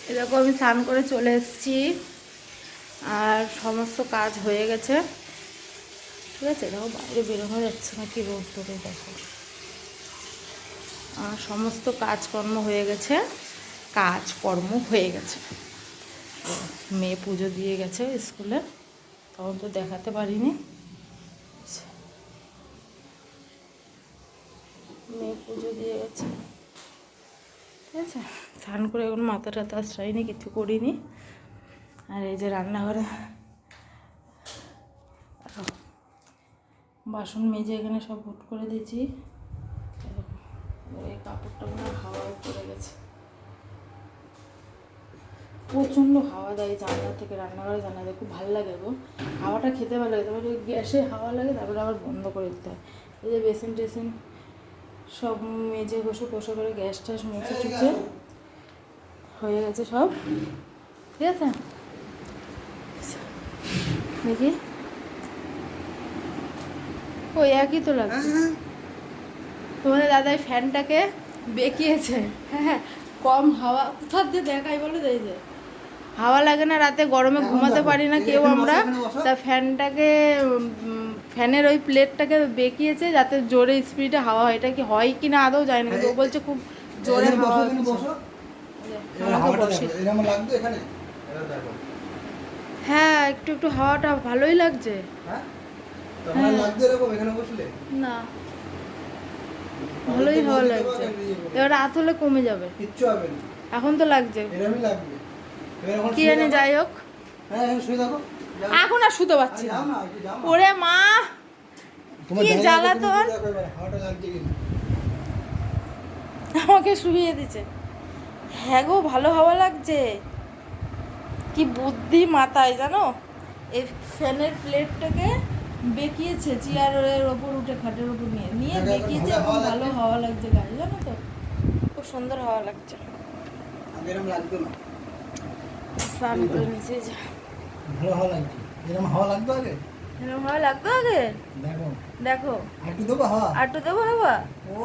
এরকম আমি স্নান করে চলে এসেছি আর সমস্ত কাজ হয়ে গেছে। ঠিক আছে, দেখো বাইরে বেরোনো যাচ্ছে না, কি রোদ ধরে দেখো। আর সমস্ত কাজকর্ম হয়ে গেছে, মেয়ে পুজো দিয়ে গেছে স্কুলে, তখন তো দেখাতে পারিনি। মেয়ে পুজো দিয়ে গেছে, ঠিক আছে। স্নান করে এখন মাথা টাথা আশ্রাইনি, কিছু করিনি। আর এই যে রান্নাঘরে বাসন মেজে এখানে সব ভুট করে দিয়েছি। এই কাপড়টা মনে হয় হাওয়ায় পড়ে গেছে, প্রচণ্ড হাওয়া দেয় জানলা থেকে, রান্নাঘরে জানলা দেয়, খুব ভালো লাগে গো, হাওয়াটা খেতে ভালো লাগে। তারপরে গ্যাসে হাওয়া লাগে, তারপরে আবার বন্ধ করে দিতে হয়। এই যে বেসিন টেসিন সব মেজে কষে করে গ্যাস ট্যাস মুছে টুছে হয়ে গেছে সব, ঠিক আছে। দেখি ওই একই তো লাগছে। তোমাদের দাদাই ফ্যানটাকে বেঁকিয়েছে, হ্যাঁ, কম হাওয়া কোথাও দিয়ে দেখাই বলে দেয় যে হাওয়া লাগে না, রাতে গরমে ঘুমাতে পারি না কেউ আমরা, তা ফ্যানটাকে ফ্যানের ওই প্লেটটাকে বেঁকিয়েছে যাতে জোরে স্পিডে হাওয়া হয়। এটা কি হয় কি না আদৌ যায় না, কিন্তু ও বলছে খুব জোরে হাওয়া হচ্ছে। হ্যাঁ, একটু একটু হাওয়াটা ভালোই লাগছে। না, ভালোই হাওয়া লাগছে। এবার রাত হলে কমে যাবে, এখন তো লাগছে কি জানি। যাই হোক, এখন আর শুতে পারছি না। ওরে মা, কি জ্বালাতন, আমাকে শুইয়ে দিচ্ছে। হ্যাঁ গো, ভালো হাওয়া লাগছে, কি বুদ্ধি মাথায় জানো। এই ফ্যানের প্লেটটাকে বেঁকিয়েছে চেয়ারের ওপর উঠে, খাটের ওপর নিয়ে বেঁকিয়েছে, এখন ভালো হাওয়া লাগছে গায়ে, জানো তো, খুব সুন্দর হাওয়া লাগছে। স্নান করে নিচে যা, ভালো হাওয়া লাগছে, এরকম হাওয়া লাগতো আগে, এরকম হাওয়া লাগতো আগে। দেখো দেখো, একটু দেবো হাওয়া, একটু দেবো হাওয়া। ও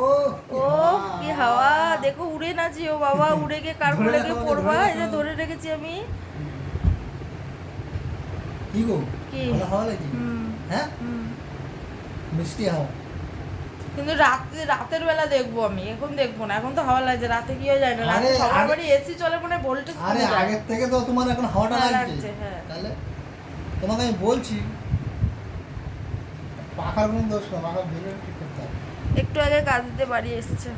কি হাওয়া দেখো, উড়ে না যেও বাবা, উড়ে গিয়ে কার কোলে গিয়ে পড়বা। এই যে ধরে রেখেছি আমি। কি গো, ভালো হাওয়া লাগছে, হ্যাঁ, মিষ্টি হাওয়া। কিন্তু রাতের বেলা দেখবো আমি, এখন দেখবো না, এখন তো হাওয়া লাগছে। রাতে কি হয়ে যায় না, রাতে সবার বাড়ি এসি চলে, মানে ভোল্টেজ কমে যায়। আরে আগের থেকে তো তোমার এখন হাওয়াটা লাগছে। হ্যাঁ, তাহলে তোমাকে আমি বলছি, পাখার কোনো দোষ না, পাখা বেরিয়ে ঠিক করতে হবে। একটু আগে কাজ দিতে বাড়ি এসেছে।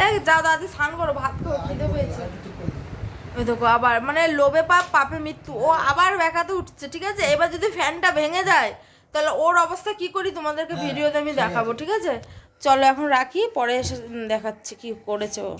এই যাও দাদি, স্নান করো, ভাত খাও, খিদে পেয়েছে। ওই দেখো আবার, মানে লোভে পাপ পাপে মৃত্যু, ও আবার বেকাতে উঠছে, ঠিক আছে। এবার যদি ফ্যানটা ভেঙে যায় তাহলে ওর অবস্থা কি করি তোমাদেরকে ভিডিওতে আমি দেখাবো, ঠিক আছে। চলো এখন রাখি, পরে এসে দেখাচ্ছি কি করেছে ও।